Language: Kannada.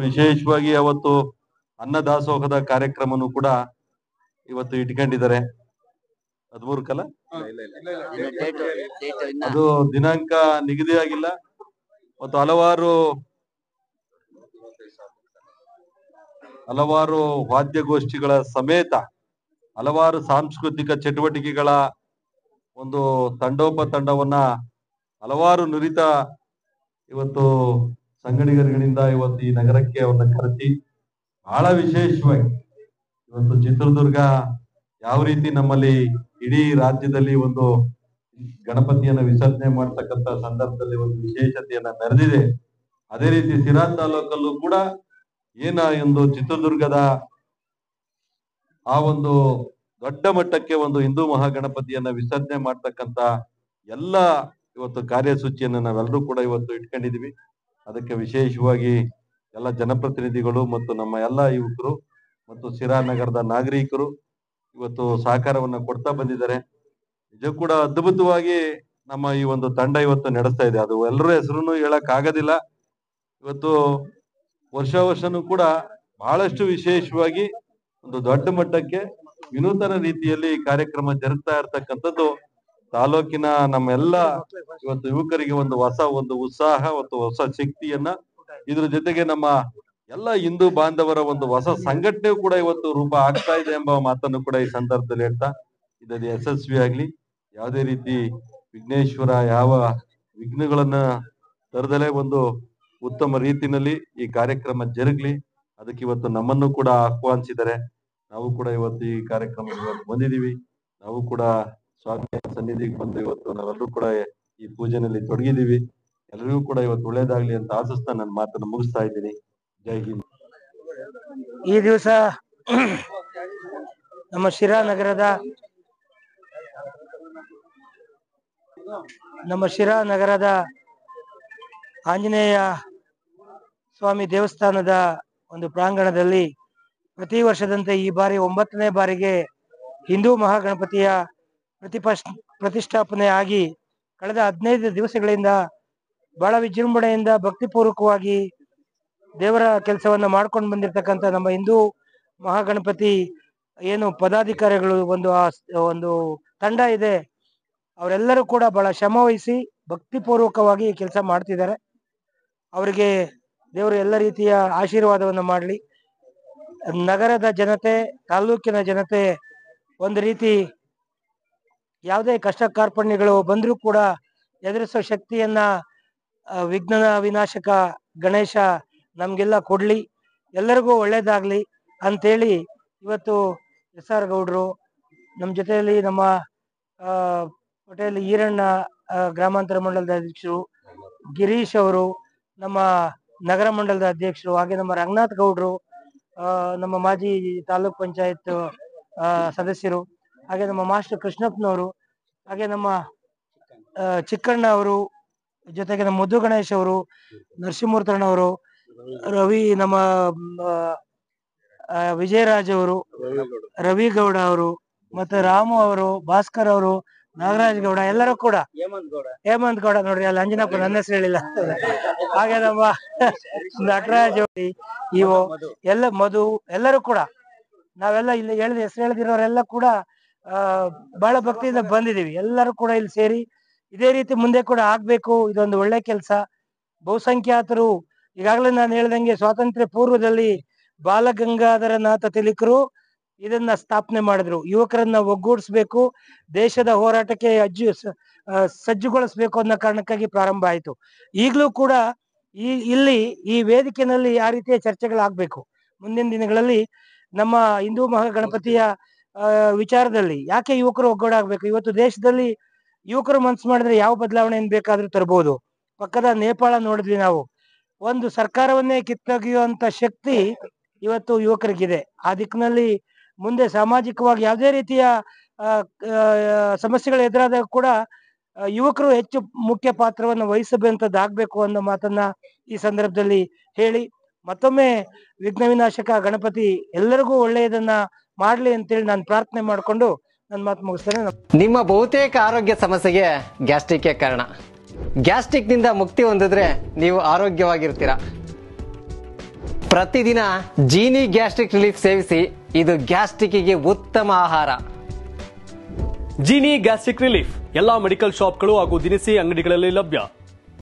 ವಿಶೇಷವಾಗಿ ಅವತ್ತು ಅನ್ನದಾಸೋಹದ ಕಾರ್ಯಕ್ರಮನೂ ಕೂಡ ಇವತ್ತು ಇಟ್ಕೊಂಡಿದ್ದಾರೆ. 13 ಕಲ ಅದು ದಿನಾಂಕ ನಿಗದಿ ಆಗಿಲ್ಲ. ಮತ್ತು ಹಲವಾರು ವಾದ್ಯಗೋಷ್ಠಿಗಳ ಸಮೇತ ಹಲವಾರು ಸಾಂಸ್ಕೃತಿಕ ಚಟುವಟಿಕೆಗಳ ಒಂದು ತಂಡೋಪತಂಡವನ್ನ ಹಲವಾರು ನುರಿತ ಇವತ್ತು ಸಂಗಡಿಗರುಗಳಿಂದ ಇವತ್ತು ಈ ನಗರಕ್ಕೆ ಅವ್ರನ್ನ ಕರೆಸಿ ಬಹಳ ವಿಶೇಷವಾಗಿ ಇವತ್ತು ಚಿತ್ರದುರ್ಗ ಯಾವ ರೀತಿ ನಮ್ಮಲ್ಲಿ ಇಡೀ ರಾಜ್ಯದಲ್ಲಿ ಒಂದು ಗಣಪತಿಯನ್ನ ವಿಸರ್ಜನೆ ಮಾಡ್ತಕ್ಕಂಥ ಸಂದರ್ಭದಲ್ಲಿ ಒಂದು ವಿಶೇಷತೆಯನ್ನ ಮೆರೆದಿದೆ. ಅದೇ ರೀತಿ ಸಿರಾ ತಾಲೂಕಲ್ಲೂ ಕೂಡ ಒಂದು ಚಿತ್ರದುರ್ಗದ ಆ ಒಂದು ದೊಡ್ಡ ಮಟ್ಟಕ್ಕೆ ಒಂದು ಹಿಂದೂ ಮಹಾಗಣಪತಿಯನ್ನ ವಿಸರ್ಜನೆ ಮಾಡ್ತಕ್ಕಂಥ ಎಲ್ಲ ಇವತ್ತು ಕಾರ್ಯಸೂಚಿಯನ್ನ ನಾವೆಲ್ಲರೂ ಕೂಡ ಇವತ್ತು ಇಟ್ಕೊಂಡಿದೀವಿ. ಅದಕ್ಕೆ ವಿಶೇಷವಾಗಿ ಎಲ್ಲ ಜನಪ್ರತಿನಿಧಿಗಳು ಮತ್ತು ನಮ್ಮ ಎಲ್ಲ ಯುವಕರು ಮತ್ತು ಸಿರಾ ನಗರದ ನಾಗರಿಕರು ಇವತ್ತು ಸಹಕಾರವನ್ನ ಕೊಡ್ತಾ ಬಂದಿದ್ದಾರೆ. ಇದು ಕೂಡ ಅದ್ಭುತವಾಗಿ ನಮ್ಮ ಈ ಒಂದು ತಂಡ ಇವತ್ತು ನಡೆಸ್ತಾ ಇದೆ. ಅದು ಎಲ್ಲರ ಹೆಸರು ಹೇಳಕ್ ಆಗೋದಿಲ್ಲ. ಇವತ್ತು ವರ್ಷನೂ ಕೂಡ ಬಹಳಷ್ಟು ವಿಶೇಷವಾಗಿ ಒಂದು ದೊಡ್ಡ ಮಟ್ಟಕ್ಕೆ ವಿನೂತನ ರೀತಿಯಲ್ಲಿ ಕಾರ್ಯಕ್ರಮ ಜರುಗ್ತಾ ಇರ್ತಕ್ಕಂಥದ್ದು ತಾಲೂಕಿನ ನಮ್ಮೆಲ್ಲ ಇವತ್ತು ಯುವಕರಿಗೆ ಒಂದು ಹೊಸ ಒಂದು ಉತ್ಸಾಹ ಮತ್ತು ಹೊಸ ಶಕ್ತಿಯನ್ನ, ಇದ್ರ ಜೊತೆಗೆ ನಮ್ಮ ಎಲ್ಲ ಹಿಂದೂ ಬಾಂಧವರ ಒಂದು ಹೊಸ ಸಂಘಟನೆ ಕೂಡ ಇವತ್ತು ರೂಪ ಆಗ್ತಾ ಇದೆ ಎಂಬ ಮಾತನ್ನು ಕೂಡ ಈ ಸಂದರ್ಭದಲ್ಲಿ ಹೇಳ್ತಾ, ಇದನ್ನು ಯಶಸ್ವಿ ಆಗ್ಲಿ, ಯಾವುದೇ ರೀತಿ ವಿಘ್ನೇಶ್ವರ ಯಾವ ವಿಘ್ನಗಳನ್ನ ತರದಲೇ ಒಂದು ಉತ್ತಮ ರೀತಿಯಲ್ಲಿ ಈ ಕಾರ್ಯಕ್ರಮ ಜರುಗ್ಲಿ. ಅದಕ್ಕೆ ಇವತ್ತು ನಮ್ಮನ್ನು ಕೂಡ ಆಹ್ವಾನಿಸಿದ್ದಾರೆ. ನಾವು ಕೂಡ ಇವತ್ತು ಈ ಕಾರ್ಯಕ್ರಮಕ್ಕೆ ಇವತ್ತು ಬಂದಿದ್ದೀವಿ. ನಾವು ಕೂಡ ಸ್ವಾಮಿ ಸನ್ನಿಧಿಗೆ ಬಂದು ಇವತ್ತು ನಾವೆಲ್ಲರೂ ಕೂಡ ಈ ಪೂಜೆನಲ್ಲಿ ತೊಡಗಿದ್ದೀವಿ. ಎಲ್ಲರಿಗೂ ಕೂಡ ಇವತ್ತು ಒಳ್ಳೇದಾಗ್ಲಿ ಅಂತ ಆಶಿಸ್ತಾ ನನ್ನ ಮಾತನ್ನು ಮುಗಿಸ್ತಾ ಇದ್ದೀನಿ. ಜೈ ಹಿಂದ್. ಈ ದಿವಸ ನಮ್ಮ ಶಿರಾ ನಗರದ ಆಂಜನೇಯ ಸ್ವಾಮಿ ದೇವಸ್ಥಾನದ ಒಂದು ಪ್ರಾಂಗಣದಲ್ಲಿ ಪ್ರತಿ ವರ್ಷದಂತೆ ಈ ಬಾರಿ 9ನೇ ಬಾರಿಗೆ ಹಿಂದೂ ಮಹಾಗಣಪತಿಯ ಪ್ರತಿಷ್ಠಾಪನೆ ಆಗಿ ಕಳೆದ 15 ದಿವಸಗಳಿಂದ ಬಹಳ ವಿಜೃಂಭಣೆಯಿಂದ ಭಕ್ತಿಪೂರ್ವಕವಾಗಿ ದೇವರ ಕೆಲಸವನ್ನ ಮಾಡ್ಕೊಂಡು ಬಂದಿರತಕ್ಕಂಥ ನಮ್ಮ ಹಿಂದೂ ಮಹಾಗಣಪತಿ ಏನು ಪದಾಧಿಕಾರಿಗಳು ಒಂದು ತಂಡ ಇದೆ, ಅವರೆಲ್ಲರೂ ಕೂಡ ಬಹಳ ಶ್ರಮ ವಹಿಸಿ ಭಕ್ತಿಪೂರ್ವಕವಾಗಿ ಕೆಲಸ ಮಾಡ್ತಿದ್ದಾರೆ. ಅವರಿಗೆ ದೇವರು ಎಲ್ಲ ರೀತಿಯ ಆಶೀರ್ವಾದವನ್ನು ಮಾಡಲಿ. ನಗರದ ಜನತೆ, ತಾಲೂಕಿನ ಜನತೆ ಒಂದು ರೀತಿ ಯಾವುದೇ ಕಷ್ಟ ಕಾರ್ಪಣ್ಯಗಳು ಬಂದರೂ ಕೂಡ ಎದುರಿಸೋ ಶಕ್ತಿಯನ್ನ ವಿಘ್ನ ವಿನಾಶಕ ಗಣೇಶ ನಮ್ಗೆಲ್ಲ ಕೊಡ್ಲಿ, ಎಲ್ಲರಿಗೂ ಒಳ್ಳೇದಾಗ್ಲಿ ಅಂತೇಳಿ ಇವತ್ತು SR ಗೌಡ್ರು ನಮ್ಮ ಜೊತೆಯಲ್ಲಿ ನಮ್ಮ ಪಟೇಲ್ ಈರಣ್ಣ ಗ್ರಾಮಾಂತರ ಮಂಡಲದ ಅಧ್ಯಕ್ಷರು, ಗಿರೀಶ್ ಅವರು ನಮ್ಮ ನಗರ ಮಂಡಲದ ಅಧ್ಯಕ್ಷರು, ಹಾಗೆ ನಮ್ಮ ರಂಗನಾಥ್ ಗೌಡ್ರು ನಮ್ಮ ಮಾಜಿ ತಾಲೂಕ್ ಪಂಚಾಯತ್ ಸದಸ್ಯರು, ಹಾಗೆ ನಮ್ಮ ಮಾಸ್ಟರ್ ಕೃಷ್ಣಪ್ಪನವರು, ಹಾಗೆ ನಮ್ಮ ಚಿಕ್ಕಣ್ಣ ಅವರು, ಜೊತೆಗೆ ನಮ್ಮ ಮುದ್ದು ಗಣೇಶ್ ಅವರು, ನರಸಿಂಹಮೂರ್ತಣ್ಣವರು, ರವಿ, ನಮ್ಮ ವಿಜಯರಾಜ್ ಅವರು, ರವಿಗೌಡ ಅವರು, ಮತ್ತೆ ರಾಮು ಅವರು, ಭಾಸ್ಕರ್ ಅವರು, ನಾಗರಾಜ್ ಗೌಡ, ಎಲ್ಲರೂ ಕೂಡ ಹೇಮಂತ್ ಗೌಡ ನೋಡ್ರಿ ಅಲ್ಲಿ ಅಂಜನಪ್ಪ ನನ್ನ ಹೆಸರು ಹೇಳಿಲ್ಲ, ಹಾಗೆ ನಮ್ಮ ನಟರಾಜ್ ಇವು ಎಲ್ಲ ಮಧು, ಎಲ್ಲರೂ ಕೂಡ ನಾವೆಲ್ಲ ಇಲ್ಲಿ ಹೆಸರು ಹೇಳಿದಿರೋರೆಲ್ಲ ಕೂಡ ಬಹಳ ಭಕ್ತಿಯಿಂದ ಬಂದಿದೀವಿ. ಎಲ್ಲರೂ ಕೂಡ ಇಲ್ಲಿ ಸೇರಿ ಇದೇ ರೀತಿ ಮುಂದೆ ಕೂಡ ಆಗ್ಬೇಕು. ಇದೊಂದು ಒಳ್ಳೆ ಕೆಲಸ. ಬಹುಸಂಖ್ಯಾತರು ಈಗಾಗಲೇ ನಾನು ಹೇಳ್ದಂಗೆ ಸ್ವಾತಂತ್ರ್ಯ ಪೂರ್ವದಲ್ಲಿ ಬಾಲಗಂಗಾಧರನಾಥ ತಿಲಕರು ಇದನ್ನ ಸ್ಥಾಪನೆ ಮಾಡಿದ್ರು. ಯುವಕರನ್ನ ಒಗ್ಗೂಡಿಸ್ಬೇಕು, ದೇಶದ ಹೋರಾಟಕ್ಕೆ ಸಜ್ಜುಗೊಳಿಸ್ಬೇಕು ಅನ್ನೋ ಕಾರಣಕ್ಕಾಗಿ ಪ್ರಾರಂಭ ಆಯಿತು. ಈಗಲೂ ಕೂಡ ಇಲ್ಲಿ ಈ ವೇದಿಕೆಯಲ್ಲಿ ಆ ರೀತಿಯ ಚರ್ಚೆಗಳಾಗಬೇಕು. ಮುಂದಿನ ದಿನಗಳಲ್ಲಿ ನಮ್ಮ ಹಿಂದೂ ಮಹಾಗಣಪತಿಯ ವಿಚಾರದಲ್ಲಿ ಯಾಕೆ ಯುವಕರು ಒಗ್ಗೂಡಾಗಬೇಕು. ಇವತ್ತು ದೇಶದಲ್ಲಿ ಯುವಕರು ಮನಸ್ಸು ಮಾಡಿದ್ರೆ ಯಾವ ಬದಲಾವಣೆಯನ್ನು ಬೇಕಾದ್ರೂ ತರಬಹುದು. ಪಕ್ಕದ ನೇಪಾಳ ನೋಡಿದ್ವಿ ನಾವು. ಒಂದು ಸರ್ಕಾರವನ್ನೇ ಕಿತ್ತೊಗೆಯುವಂತ ಶಕ್ತಿ ಇವತ್ತು ಯುವಕರಿಗಿದೆ. ಆ ದಿಕ್ಕಿನಲ್ಲಿ ಮುಂದೆ ಸಾಮಾಜಿಕವಾಗಿ ಯಾವುದೇ ರೀತಿಯ ಸಮಸ್ಯೆಗಳು ಎದುರಾದಾಗ ಕೂಡ ಯುವಕರು ಹೆಚ್ಚು ಮುಖ್ಯ ಪಾತ್ರವನ್ನು ವಹಿಸಬೇಕಂತದ್ದಾಗಬೇಕು ಅನ್ನೋ ಮಾತನ್ನ ಈ ಸಂದರ್ಭದಲ್ಲಿ ಹೇಳಿ, ಮತ್ತೊಮ್ಮೆ ವಿಘ್ನ ವಿನಾಶಕ ಗಣಪತಿ ಎಲ್ಲರಿಗೂ ಒಳ್ಳೆಯದನ್ನ ಮಾಡ್ಲಿ ಅಂತೇಳಿ ನಾನು ಪ್ರಾರ್ಥನೆ ಮಾಡಿಕೊಂಡು ನನ್ನ ಮಾತು ಮುಗಿಸ್ತೇನೆ. ನಿಮ್ಮ ಬಹುತೇಕ ಆರೋಗ್ಯ ಸಮಸ್ಯೆಗೆ ಗ್ಯಾಸ್ಟ್ರಿಕ್ ಕಾರಣ. ಗ್ಯಾಸ್ಟ್ರಿಕ್ ನಿಂದ ಮುಕ್ತಿ ಹೊಂದಿದ್ರೆ ನೀವು ಆರೋಗ್ಯವಾಗಿರ್ತೀರಾ. ಪ್ರತಿದಿನ ಜೀನಿ ಗ್ಯಾಸ್ಟ್ರಿಕ್ ರಿಲೀಫ್ ಸೇವಿಸಿ. ಇದು ಗ್ಯಾಸ್ಟ್ರಿಕ್ಗೆ ಉತ್ತಮ ಆಹಾರ. ಜೀನಿ ಗ್ಯಾಸ್ಟ್ರಿಕ್ ರಿಲೀಫ್ ಎಲ್ಲಾ ಮೆಡಿಕಲ್ ಶಾಪ್ಗಳು ಹಾಗೂ ದಿನಸಿ ಅಂಗಡಿಗಳಲ್ಲಿ ಲಭ್ಯ.